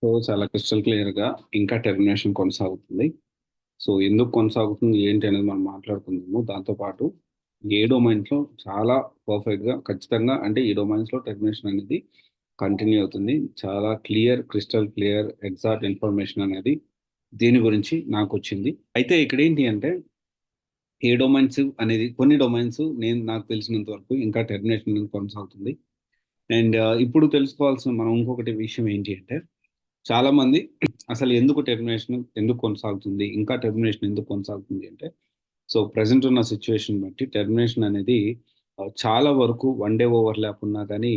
So, చాలా crystal క్లియర్‌గా ఇంకా టెర్మినేషన్ కొనసాగుతుంది. సో, ఎందుకు కొనసాగుతుంది ఏంటి అనేది మనం మాట్లాడుకుందాము. దాంతో పాటు ఏ డొమైన్స్‌లో చాలా పర్ఫెక్ట్‌గా ఖచ్చితంగా అంటే ఈ డొమైన్స్‌లో టెర్మినేషన్ అనేది కంటిన్యూ అవుతుంది. చాలా క్రిస్టల్ క్లియర్ ఎగ్జాక్ట్ ఇన్ఫర్మేషన్ అనేది దీని గురించి నాకొచ్చింది. అయితే ఇక్కడేంటి అంటే ఏ డొమైన్స్ అనేది కొన్ని డొమైన్స్ నాకు తెలిసినంత వరకు ఇంకా టెర్మినేషన్ అనేది కొనసాగుతుంది. అండ్ ఇప్పుడు తెలుసుకోవాల్సిన మనం ఇంకొకటి విషయం ఏంటి అంటే చాలామంది అసలు ఎందుకు కొనసాగుతుంది? ఇంకా టెర్మినేషన్ ఎందుకు కొనసాగుతుంది అంటే, సో, ప్రెజెంట్ ఉన్న సిట్యుయేషన్ బట్టి టెర్మినేషన్ అనేది చాలా వరకు వన్ డే ఓవర్‌లాప్ ఉన్నా గానీ,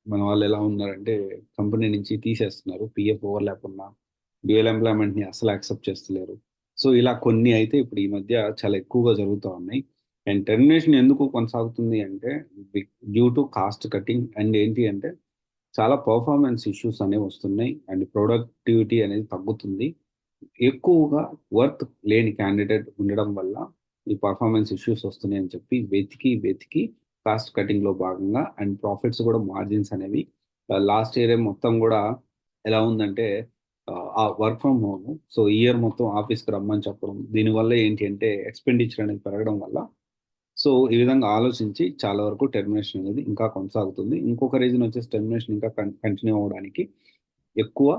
మన వాళ్ళెలా ఉన్నారంటే కంపెనీ నుంచి తీసేస్తున్నారు. పీఎఫ్ ఓవర్‌లాప్ ఉన్నా, డ్యూయల్ ఎంప్లాయ్‌మెంట్‌ని అస్సలు యాక్సెప్ట్ చేస్తలేరు. సో, ఇలా కొన్ని అయితే ఇప్పుడు ఈ మధ్య చాలా ఎక్కువగా జరుగుతా ఉన్నాయి. అండ్ టెర్మినేషన్ ఎందుకు కొనసాగుతుంది అంటే, due to cost cutting and ఏంటి అంటే చాలా పర్ఫార్మెన్స్ ఇష్యూస్ అనేవొస్తున్నాయి. అండ్ ప్రొడక్టివిటీ అనేది తగ్గుతుంది. ఎక్కువగా వర్క్ లేని క్యాండిడేట్ ఉండడం వల్ల ఈ పర్ఫార్మెన్స్ ఇష్యూస్ వస్తున్నాయని చెప్పి వెతికి కాస్ట్ కటింగ్‌లో భాగంగా అండ్ ప్రాఫిట్స్ కూడా మార్జిన్స్ అనేవి లాస్ట్ ఇయరే మొత్తం గూడా ఎలా ఉందంటే ఆ వర్క్ ఫ్రమ్ హోమ్. సో, ఈ ఇయర్ మొత్తం ఆఫీస్‌కి రమ్మని చెప్పడం. దీనివల్ల ఏంటి అంటే ఎక్స్‌పెండిచర్ అనేది పెరగడం వల్ల సో, ఈ విధంగా ఆలోచించి చాలా వరకు టెర్మినేషన్ అనేది ఇంకా కొనసాగుతుంది. ఇంకొక రీజన్ వచ్చేసి టెర్మినేషన్ ఇంకా కంటిన్యూ అవ్వడానికి ఎక్కువ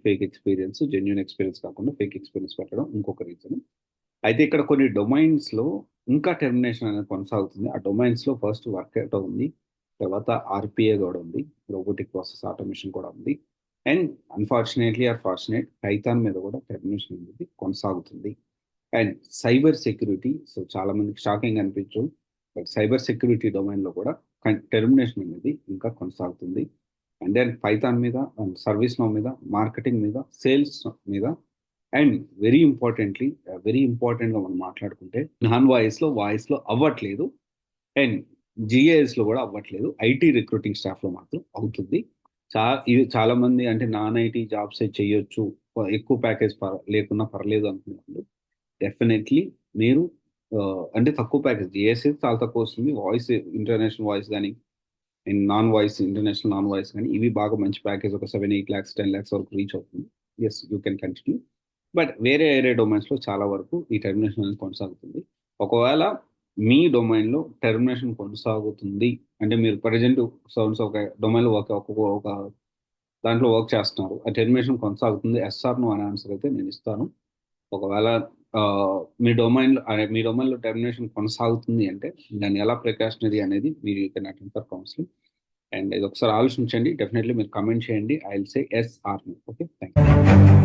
ఫేక్ ఎక్స్‌పీరియన్స్, జెన్యూన్ ఎక్స్‌పీరియన్స్ కాకుండా ఫేక్ ఎక్స్‌పీరియన్స్ పెట్టడం ఇంకొక రీజన్. అయితే ఇక్కడ కొన్ని డొమైన్స్‌లో ఇంకా టెర్మినేషన్ అనేది కొనసాగుతుంది. ఆ డొమైన్స్‌లో ఫస్ట్ వర్కైటో ఉంది. తర్వాత ఆర్‌పిఏ గూడా ఉంది. రోబోటిక్ ప్రాసెస్ ఆటోమేషన్ కూడా ఉంది. అండ్ ఫార్చునేట్ పైథాన్ మీద కూడా టెర్మినేషన్ అనేది కొనసాగుతుంది. అండ్ సైబర్ సెక్యూరిటీ సో, చాలా మందికి షాకింగ్ అనిపించు. బట్ సైబర్ సెక్యూరిటీ డొమైన్‌లో కూడా టెర్మినేషన్ అనేది ఇంకా కొనసాగుతుంది. అండ్ దెన్ పైథాన్ మీద అండ్ సర్వీస్ నౌ మీద, మార్కెటింగ్ మీద, సేల్స్ మీద అండ్ వెరీ ఇంపార్టెంట్‌గా మనం మాట్లాడుకుంటే వాయిస్‌లో అవ్వట్లేదు. అండ్ జీఏఎస్‌లో కూడా అవ్వట్లేదు. ఐటీ రిక్రూటింగ్ స్టాఫ్‌లో మాత్రం అవుతుంది. ఇది చాలామంది అంటే నాన్ ఐటీ జాబ్సే చేయొచ్చు. ఎక్కువ ప్యాకేజ్ లేకున్నా పర్లేదు అనుకున్నప్పుడు డెఫినైట్‌లీ మీరు అంటే తక్కువ ప్యాకేజ్ జీఎస్‌ఏ చాలా తక్కువొస్తుంది. ఇంటర్నేషనల్ వాయిస్ గాని, ఇంటర్నేషనల్ నాన్ వాయిస్ గాని ఇవి బాగా మంచి ప్యాకేజ్ ఒక 7, 8 లాక్స్, 10 లాక్స్ వరకు రీచ్ అవుతుంది. Yes, you can continue. But వేరే డొమైన్స్‌లో చాలా వరకు ఈ టెర్మినేషన్ అనేది కొనసాగుతుంది. ఒకవేళ మీ డొమైన్‌లో టెర్మినేషన్ కొనసాగుతుంది అంటే మీరు ప్రెజెంట్ ఒక డొమైన్‌లో ఒక దాంట్లో వర్క్ చేస్తున్నారు. ఆ టెర్మినేషన్ కొనసాగుతుంది. యెస్ ఆర్ నో అనే ఆన్సర్ అయితే నేనిస్తాను. ఒకవేళ మీ డొమైన్‌లో టెర్మినేషన్ కొనసాగుతుంది అంటే, దాన్ని ఎలా ప్రికాషనరీ అనేది మీరు you can attend for counselling. And ఇదొకసారి ఆలోచించండి. డెఫినైట్‌లీ మీరు కామెంట్ చేయండి. I will say yes or no. Okay. Thank you.